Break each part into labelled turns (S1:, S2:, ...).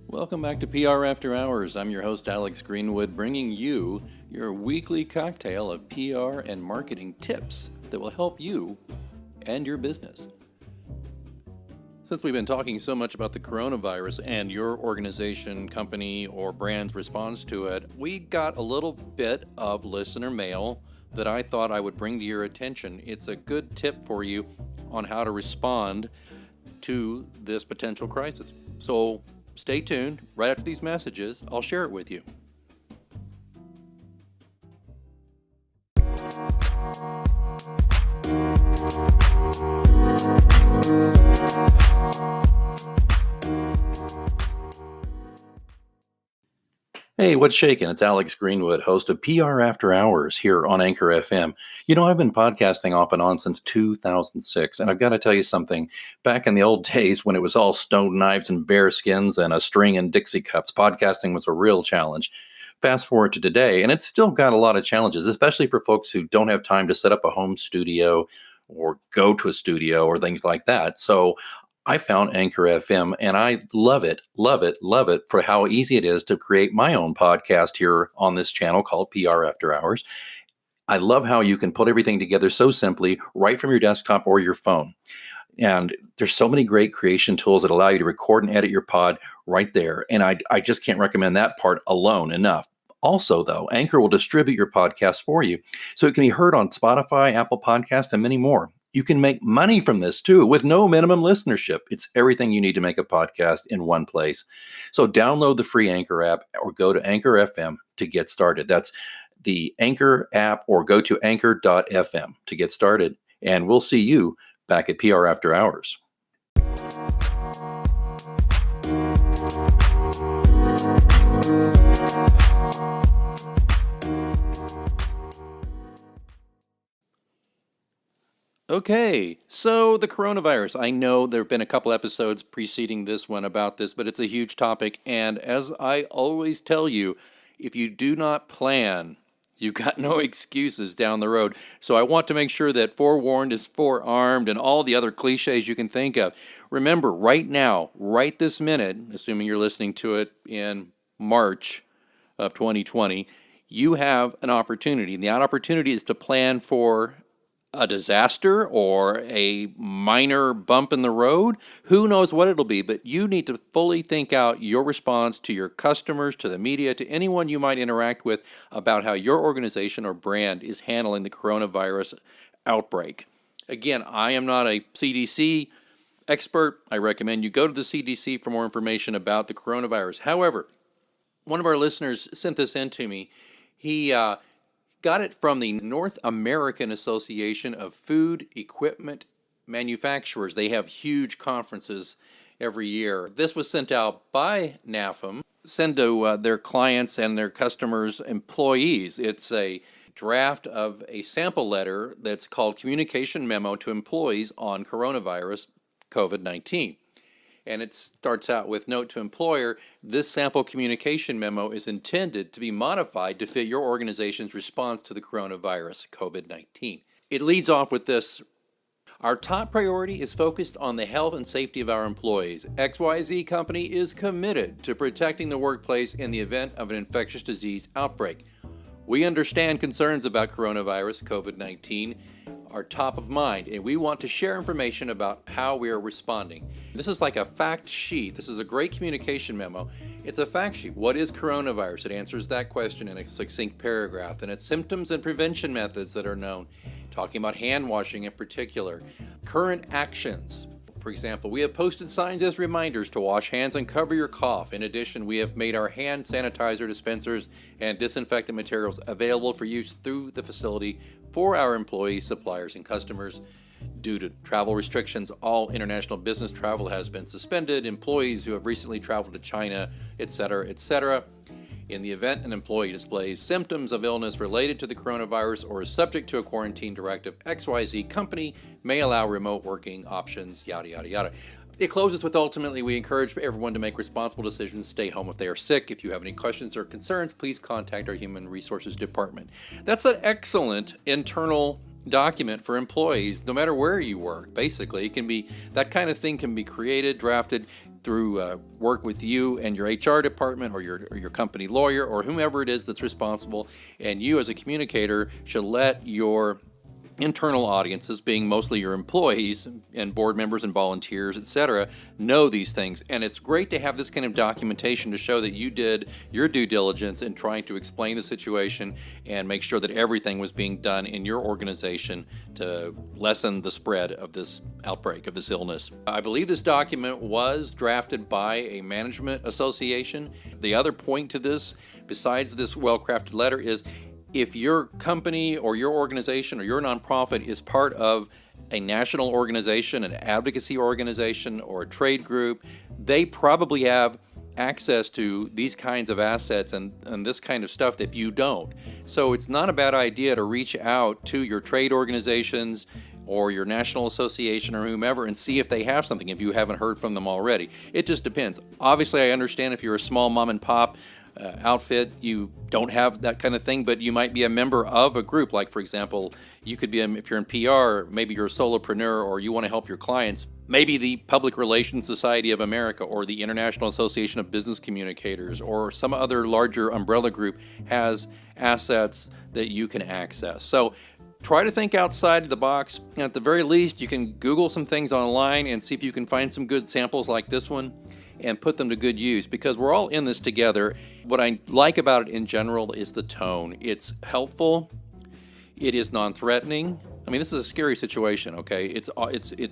S1: Welcome back to PR After Hours. I'm your host, Alex Greenwood, bringing you your weekly cocktail of PR and marketing tips that will help you and your business. Since we've been talking so much about the coronavirus and your organization, company, or brand's response to it, we got a little bit of listener mail that I thought I would bring to your attention. It's a good tip for you on how to respond to this potential crisis. So stay tuned. Right after these messages, I'll share it with you. Hey, what's shaking? It's Alex Greenwood, host of PR After Hours here on Anchor FM. You know, I've been podcasting off and on since 2006, and I've got to tell you something. Back in the old days when it was all stone knives and bear skins and a string and Dixie cups, podcasting was a real challenge. Fast forward to today, and it's still got a lot of challenges, especially for folks who don't have time to set up a home studio or go to a studio or things like that. So I found Anchor FM and I love it, love it, love it for how easy it is to create my own podcast here on this channel called PR After Hours. I love how you can put everything together so simply right from your desktop or your phone. And there's so many great creation tools that allow you to record and edit your pod right there. And I just can't recommend that part alone enough. Also, though, Anchor will distribute your podcast for you so it can be heard on Spotify, Apple Podcast, and many more. You can make money from this too with no minimum listenership. It's everything you need to make a podcast in one place. So download the free Anchor app or go to Anchor FM to get started. That's the Anchor app or go to anchor.fm to get started. And we'll see you back at PR After Hours. Okay, so the coronavirus. I know there have been a couple episodes preceding this one about this, but it's a huge topic. And as I always tell you, if you do not plan, you've got no excuses down the road. So I want to make sure that forewarned is forearmed and all the other cliches you can think of. Remember, right now, right this minute, assuming you're listening to it in March of 2020, you have an opportunity. And that opportunity is to plan for a disaster or a minor bump in the road. Who knows what it'll be, but you need to fully think out your response to your customers, to the media, to anyone you might interact with about how your organization or brand is handling the coronavirus outbreak. Again, I am not a CDC expert. I recommend you go to the CDC for more information about the coronavirus. However, one of our listeners sent this in to me. He got it from the North American Association of Food Equipment Manufacturers. They have huge conferences every year. This was sent out by NAFM, send to their clients and their customers' employees. It's a draft of a sample letter that's called Communication Memo to Employees on Coronavirus COVID-19. And it starts out with, note to employer, this sample communication memo is intended to be modified to fit your organization's response to the coronavirus, COVID-19. It leads off with this. Our top priority is focused on the health and safety of our employees. XYZ Company is committed to protecting the workplace in the event of an infectious disease outbreak. We understand concerns about coronavirus, COVID-19, are top of mind, and we want to share information about how we are responding. This is like a fact sheet. This is a great communication memo. It's a fact sheet. What is coronavirus? It answers that question in a succinct paragraph. And it's symptoms and prevention methods that are known, talking about hand washing in particular. Current actions. For example, we have posted signs as reminders to wash hands and cover your cough. In addition, we have made our hand sanitizer dispensers and disinfectant materials available for use through the facility for our employees, suppliers, and customers. Due to travel restrictions, all international business travel has been suspended. Employees who have recently traveled to China, etc., etc. In the event an employee displays symptoms of illness related to the coronavirus or is subject to a quarantine directive, XYZ Company may allow remote working options, yada, yada, yada. It closes with, ultimately, we encourage everyone to make responsible decisions, stay home if they are sick. If you have any questions or concerns, please contact our Human Resources Department. That's an excellent internal document for employees, no matter where you work. Basically, it can be that kind of thing can be created, drafted through work with you and your HR department or your company lawyer or whomever it is that's responsible. And you, as a communicator, should let your internal audiences, being mostly your employees and board members and volunteers, etc., know these things. And it's great to have this kind of documentation to show that you did your due diligence in trying to explain the situation and make sure that everything was being done in your organization to lessen the spread of this outbreak, of this illness. I believe this document was drafted by a management association. The other point to this, besides this well-crafted letter, is if your company or your organization or your nonprofit is part of a national organization, an advocacy organization, or a trade group, they probably have access to these kinds of assets and this kind of stuff that you don't. So it's not a bad idea to reach out to your trade organizations or your national association or whomever and see if they have something if you haven't heard from them already. It just depends. Obviously, I understand if you're a small mom and pop outfit, you don't have that kind of thing, but you might be a member of a group. Like, for example, you could be, if you're in PR, maybe you're a solopreneur or you want to help your clients. Maybe the Public Relations Society of America or the International Association of Business Communicators or some other larger umbrella group has assets that you can access. So try to think outside the box. And at the very least, you can Google some things online and see if you can find some good samples like this one and put them to good use, because we're all in this together. What I like about it in general is the tone. It's helpful. It is non-threatening. I mean, this is a scary situation, okay? It's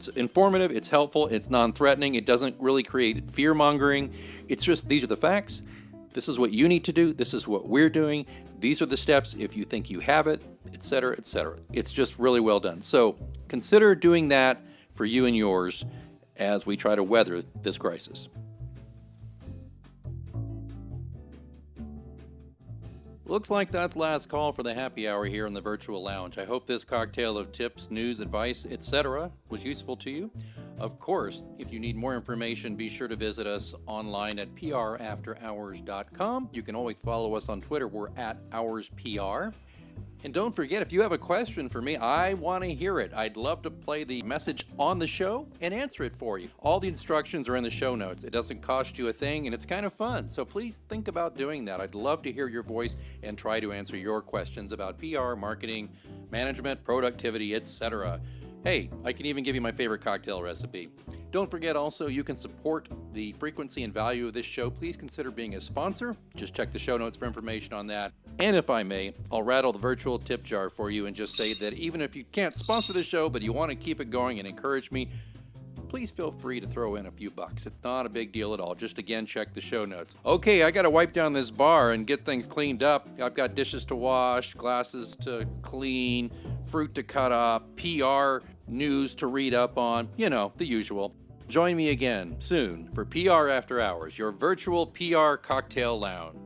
S1: informative, it's helpful, it's non-threatening, it doesn't really create fear-mongering. It's just, these are the facts. This is what you need to do. This is what we're doing. These are the steps if you think you have it, etc., etc. It's just really well done. So consider doing that for you and yours as we try to weather this crisis. Looks like that's last call for the happy hour here in the virtual lounge. I hope this cocktail of tips, news, advice, etc. was useful to you. Of course, if you need more information, be sure to visit us online at prafterhours.com. You can always follow us on Twitter. We're at OursPR. And don't forget, if you have a question for me, I want to hear it. I'd love to play the message on the show and answer it for you. All the instructions are in the show notes. It doesn't cost you a thing, and it's kind of fun. So please think about doing that. I'd love to hear your voice and try to answer your questions about PR, marketing, management, productivity, etc. Hey, I can even give you my favorite cocktail recipe. Don't forget also, you can support the frequency and value of this show. Please consider being a sponsor. Just check the show notes for information on that. And if I may, I'll rattle the virtual tip jar for you and just say that even if you can't sponsor the show, but you want to keep it going and encourage me, please feel free to throw in a few bucks. It's not a big deal at all. Just again, check the show notes. Okay, I got to wipe down this bar and get things cleaned up. I've got dishes to wash, glasses to clean, fruit to cut up, PR news to read up on, you know, the usual. Join me again soon for PR After Hours, your virtual PR cocktail lounge.